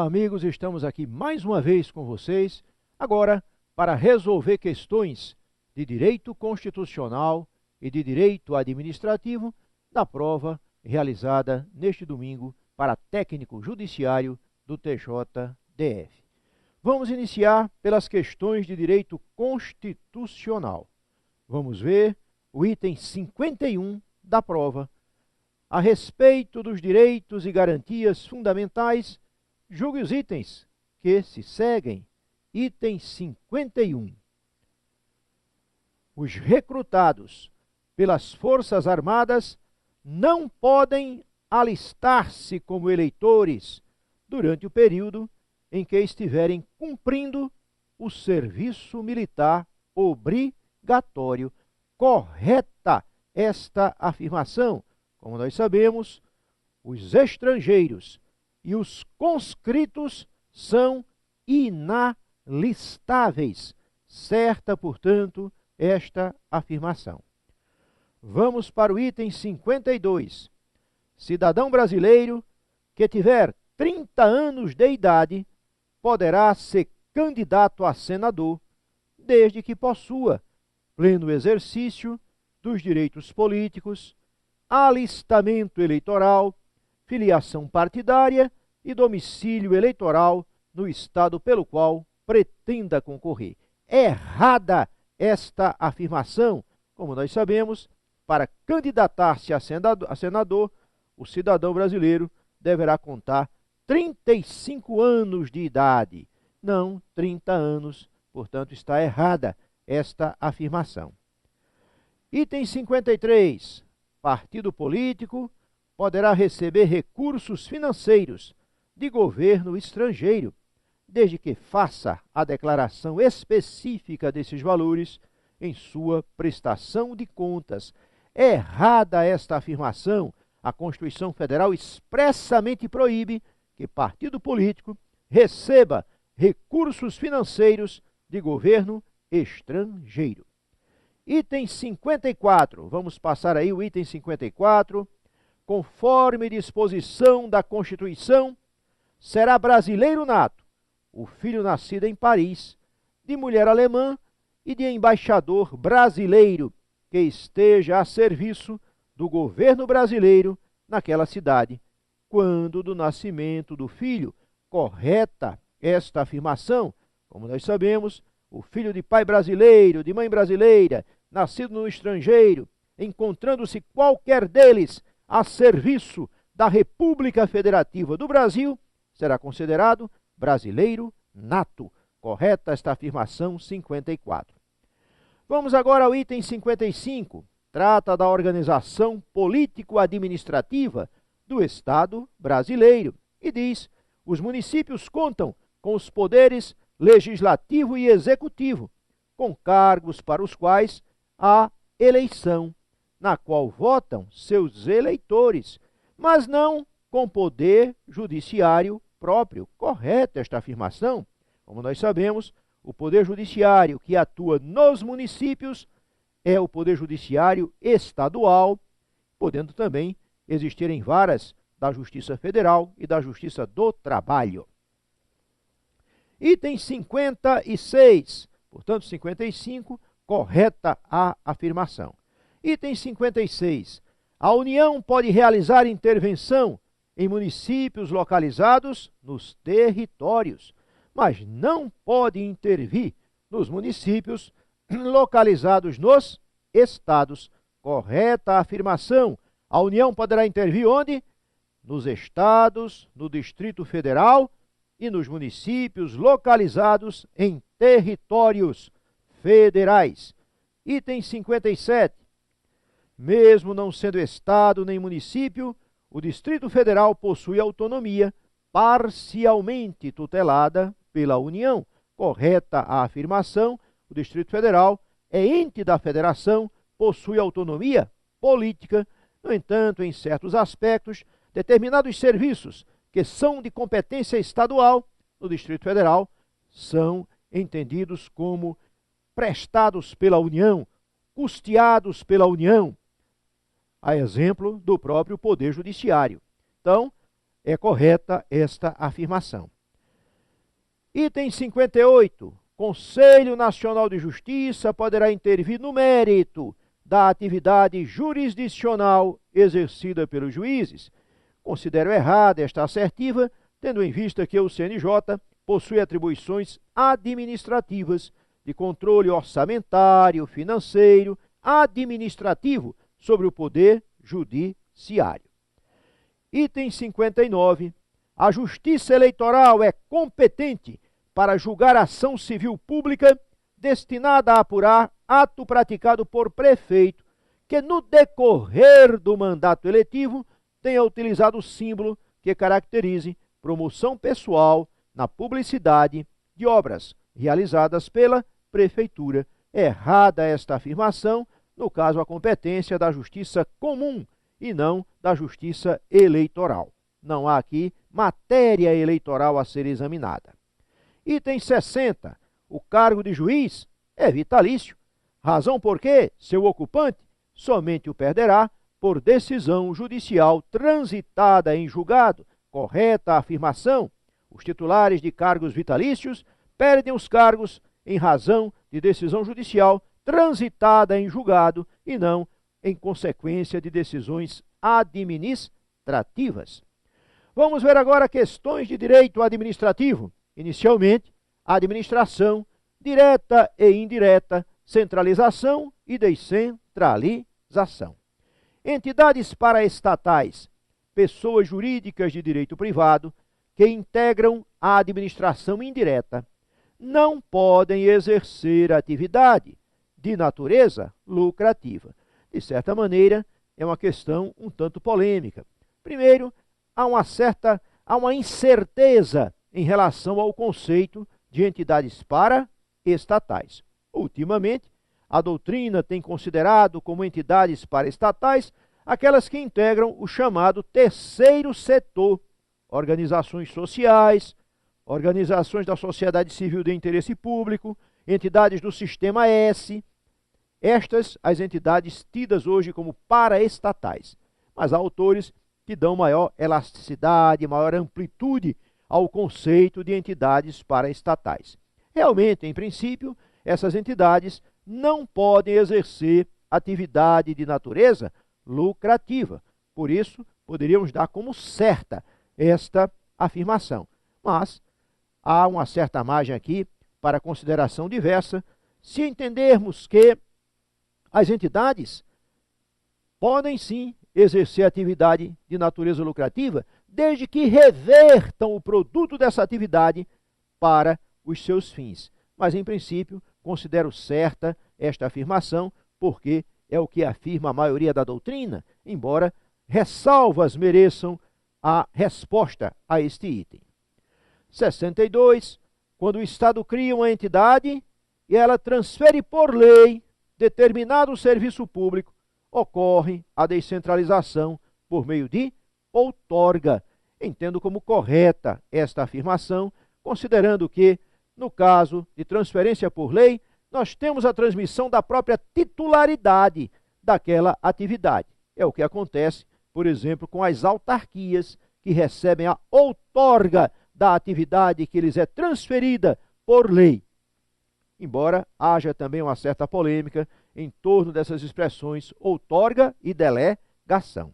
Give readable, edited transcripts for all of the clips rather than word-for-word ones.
Olá, amigos, estamos aqui mais uma vez com vocês, agora para resolver questões de direito constitucional e de direito administrativo da prova realizada neste domingo para técnico judiciário do TJDF. Vamos iniciar pelas questões de direito constitucional. Vamos ver o item 51 da prova. A respeito dos direitos e garantias fundamentais, julgue os itens que se seguem. Item 51. Os recrutados pelas Forças Armadas não podem alistar-se como eleitores durante o período em que estiverem cumprindo o serviço militar obrigatório. Correta esta afirmação. Como nós sabemos, os estrangeiros e os conscritos são inalistáveis. Certa, portanto, esta afirmação. Vamos para o item 52. Cidadão brasileiro que tiver 30 anos de idade poderá ser candidato a senador, desde que possua pleno exercício dos direitos políticos, alistamento eleitoral, filiação partidária e domicílio eleitoral no estado pelo qual pretenda concorrer. Errada esta afirmação. Como nós sabemos, para candidatar-se a senador, o cidadão brasileiro deverá contar 35 anos de idade, não 30 anos, portanto está errada esta afirmação. Item 53. Partido político poderá receber recursos financeiros de governo estrangeiro, desde que faça a declaração específica desses valores em sua prestação de contas. Errada esta afirmação. A Constituição Federal expressamente proíbe que partido político receba recursos financeiros de governo estrangeiro. Item 54, vamos passar aí o item 54. Conforme disposição da Constituição, será brasileiro nato o filho nascido em Paris, de mulher alemã e de embaixador brasileiro que esteja a serviço do governo brasileiro naquela cidade, quando do nascimento do filho. Correta esta afirmação. Como nós sabemos, o filho de pai brasileiro, de mãe brasileira, nascido no estrangeiro, encontrando-se qualquer deles a serviço da República Federativa do Brasil, será considerado brasileiro nato. Correta esta afirmação 54. Vamos agora ao item 55. Trata da organização político-administrativa do Estado brasileiro e diz: os municípios contam com os poderes legislativo e executivo, com cargos para os quais há eleição, na qual votam seus eleitores, mas não com poder judiciário próprio. Correta esta afirmação. Como nós sabemos, o poder judiciário que atua nos municípios é o poder judiciário estadual, podendo também existirem varas da Justiça Federal e da Justiça do Trabalho. Item 56, portanto 55, correta a afirmação. Item 56. A União pode realizar intervenção em municípios localizados nos territórios, mas não pode intervir nos municípios localizados nos estados. Correta a afirmação. A União poderá intervir onde? Nos estados, no Distrito Federal e nos municípios localizados em territórios federais. Item 57. Mesmo não sendo estado nem município, o Distrito Federal possui autonomia parcialmente tutelada pela União. Correta a afirmação. O Distrito Federal é ente da federação, possui autonomia política. No entanto, em certos aspectos, determinados serviços que são de competência estadual no Distrito Federal são entendidos como prestados pela União, custeados pela União, a exemplo do próprio Poder Judiciário. Então, é correta esta afirmação. Item 58. Conselho Nacional de Justiça poderá intervir no mérito da atividade jurisdicional exercida pelos juízes. Considero errada esta assertiva, tendo em vista que o CNJ possui atribuições administrativas de controle orçamentário, financeiro, administrativo sobre o Poder Judiciário. Item 59. A Justiça Eleitoral é competente para julgar ação civil pública destinada a apurar ato praticado por prefeito que, no decorrer do mandato eletivo, tenha utilizado o símbolo que caracterize promoção pessoal na publicidade de obras realizadas pela Prefeitura. Errada esta afirmação, no caso a competência da Justiça Comum e não da Justiça Eleitoral. Não há aqui matéria eleitoral a ser examinada. Item 60. O cargo de juiz é vitalício, razão porque seu ocupante somente o perderá por decisão judicial transitada em julgado. Correta a afirmação. Os titulares de cargos vitalícios perdem os cargos em razão de decisão judicial transitada em julgado e não em consequência de decisões administrativas. Vamos ver agora questões de direito administrativo. Inicialmente, administração, direta e indireta, centralização e descentralização. Entidades paraestatais, pessoas jurídicas de direito privado que integram a administração indireta, não podem exercer atividade de natureza lucrativa. De certa maneira, é uma questão um tanto polêmica. Primeiro, há uma incerteza em relação ao conceito de entidades paraestatais. Ultimamente, a doutrina tem considerado como entidades paraestatais aquelas que integram o chamado terceiro setor, organizações sociais, organizações da sociedade civil de interesse público, entidades do Sistema S, estas as entidades tidas hoje como paraestatais. Mas há autores que dão maior elasticidade, maior amplitude ao conceito de entidades paraestatais. Realmente, em princípio, essas entidades não podem exercer atividade de natureza lucrativa. Por isso, poderíamos dar como certa esta afirmação. Mas há uma certa margem aqui para consideração diversa, se entendermos que as entidades podem sim exercer atividade de natureza lucrativa, desde que revertam o produto dessa atividade para os seus fins. Mas, em princípio, considero certa esta afirmação, porque é o que afirma a maioria da doutrina, embora ressalvas mereçam a resposta a este item. 62. Quando o Estado cria uma entidade e ela transfere por lei determinado serviço público, ocorre a descentralização por meio de outorga. Entendo como correta esta afirmação, considerando que, no caso de transferência por lei, nós temos a transmissão da própria titularidade daquela atividade. É o que acontece, por exemplo, com as autarquias, que recebem a outorga da atividade que lhes é transferida por lei. Embora haja também uma certa polêmica em torno dessas expressões outorga e delegação.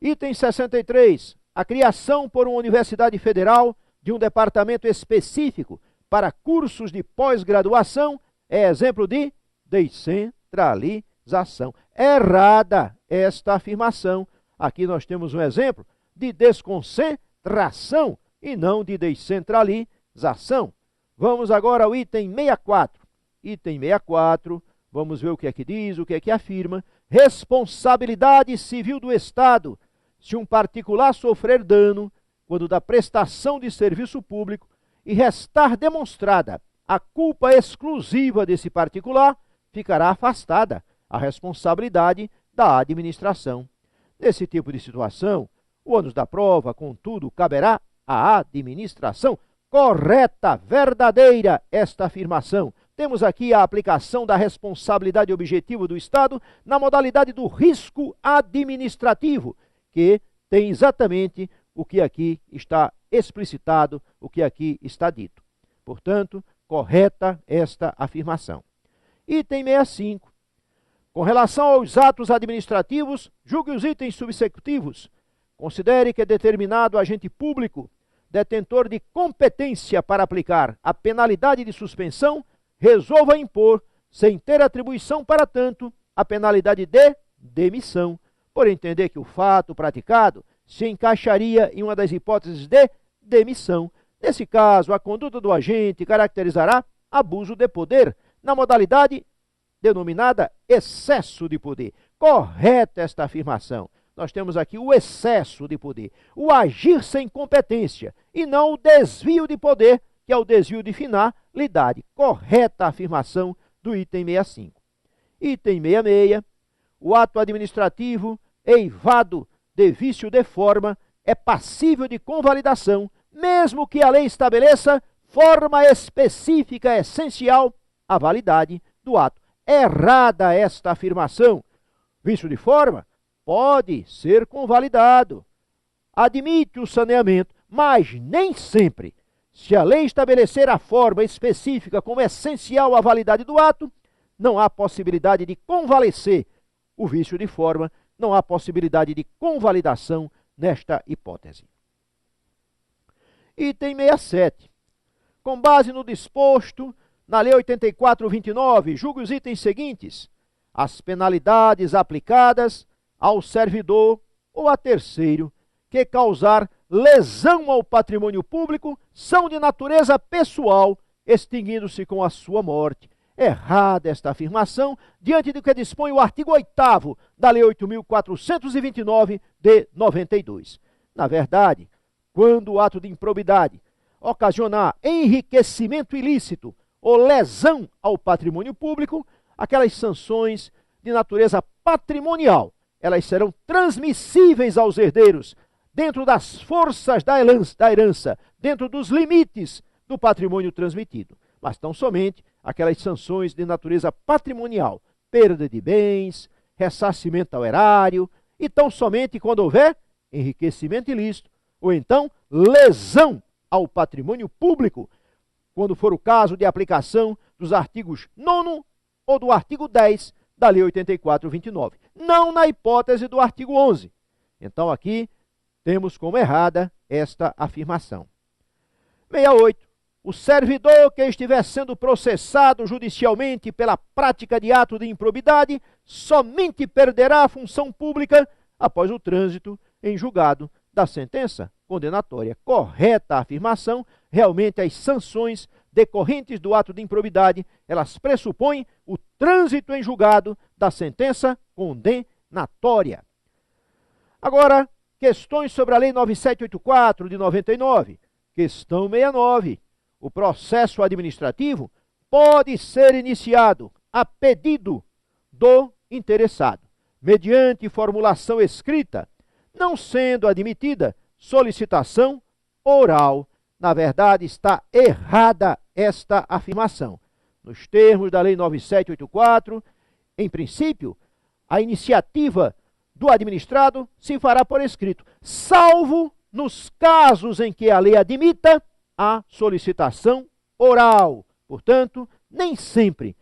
Item 63. A criação por uma universidade federal de um departamento específico para cursos de pós-graduação é exemplo de descentralização. Errada esta afirmação. Aqui nós temos um exemplo de desconcentração e não de descentralização. Vamos agora ao item 64. Item 64, vamos ver o que é que diz, o que é que afirma. Responsabilidade civil do Estado. Se um particular sofrer dano quando da prestação de serviço público e restar demonstrada a culpa exclusiva desse particular, ficará afastada a responsabilidade da administração. Nesse tipo de situação, o ônus da prova, contudo, caberá à administração. Correta, verdadeira esta afirmação. Temos aqui a aplicação da responsabilidade objetiva do Estado na modalidade do risco administrativo, que tem exatamente o que aqui está explicitado, o que aqui está dito. Portanto, correta esta afirmação. Item 65. Com relação aos atos administrativos, julgue os itens subsecutivos. Considere que determinado agente público, detentor de competência para aplicar a penalidade de suspensão, resolva impor, sem ter atribuição para tanto, a penalidade de demissão, por entender que o fato praticado se encaixaria em uma das hipóteses de demissão. Nesse caso, a conduta do agente caracterizará abuso de poder, na modalidade denominada excesso de poder. Correta esta afirmação. Nós temos aqui o excesso de poder, o agir sem competência, e não o desvio de poder, que é o desvio de finalidade. Correta a afirmação do item 65. Item 66. O ato administrativo eivado de vício de forma é passível de convalidação, mesmo que a lei estabeleça forma específica essencial à validade do ato. Errada esta afirmação. Vício de forma pode ser convalidado. Admite o saneamento, mas nem sempre. Se a lei estabelecer a forma específica como essencial à validade do ato, não há possibilidade de convalescer o vício de forma, não há possibilidade de convalidação nesta hipótese. Item 67. Com base no disposto na Lei 84/29, julgue os itens seguintes: as penalidades aplicadas ao servidor ou a terceiro que causar lesão ao patrimônio público são de natureza pessoal, extinguindo-se com a sua morte. Errada esta afirmação, diante do que dispõe o artigo 8º da Lei 8.429 de 92. Na verdade, quando o ato de improbidade ocasionar enriquecimento ilícito ou lesão ao patrimônio público, aquelas sanções de natureza patrimonial, elas serão transmissíveis aos herdeiros dentro das forças da herança, dentro dos limites do patrimônio transmitido. Mas tão somente aquelas sanções de natureza patrimonial, perda de bens, ressarcimento ao erário, e tão somente quando houver enriquecimento ilícito, ou então lesão ao patrimônio público, quando for o caso de aplicação dos artigos 9º ou do artigo 10 da Lei 84/29, não na hipótese do artigo 11. Então aqui temos como errada esta afirmação. 68. O servidor que estiver sendo processado judicialmente pela prática de ato de improbidade somente perderá a função pública após o trânsito em julgado da sentença condenatória. Correta a afirmação. Realmente as sanções decorrentes do ato de improbidade, elas pressupõem o trânsito em julgado da sentença condenatória. Agora, questões sobre a Lei 9784 de 99. Questão 69. O processo administrativo pode ser iniciado a pedido do interessado, mediante formulação escrita, não sendo admitida solicitação oral. Na verdade, está errada esta afirmação. Nos termos da Lei 9784, em princípio, a iniciativa do administrado se fará por escrito, salvo nos casos em que a lei admita a solicitação oral. Portanto, nem sempre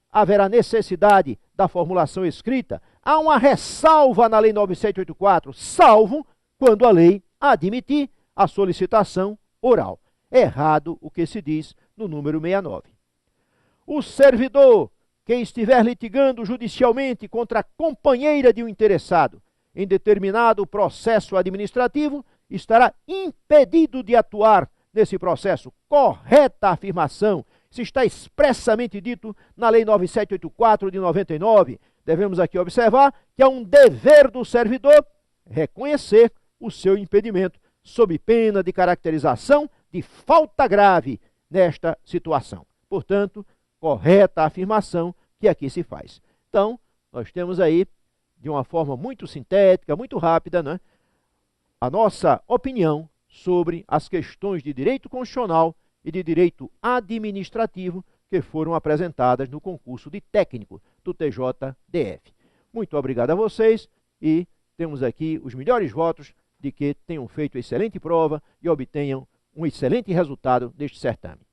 haverá necessidade da formulação escrita. Há uma ressalva na Lei 9784, salvo quando a lei admitir a solicitação oral. Errado o que se diz no número 69. O servidor que estiver litigando judicialmente contra a companheira de um interessado em determinado processo administrativo estará impedido de atuar nesse processo. Correta afirmação. Isso está expressamente dito na Lei 9784 de 99. Devemos aqui observar que é um dever do servidor reconhecer o seu impedimento, sob pena de caracterização de falta grave nesta situação. Portanto, correta a afirmação que aqui se faz. Então, nós temos aí, de uma forma muito sintética, muito rápida, né, a nossa opinião sobre as questões de direito constitucional e de direito administrativo que foram apresentadas no concurso de técnico do TJDF. Muito obrigado a vocês e temos aqui os melhores votos de que tenham feito excelente prova e obtenham um excelente resultado deste certame.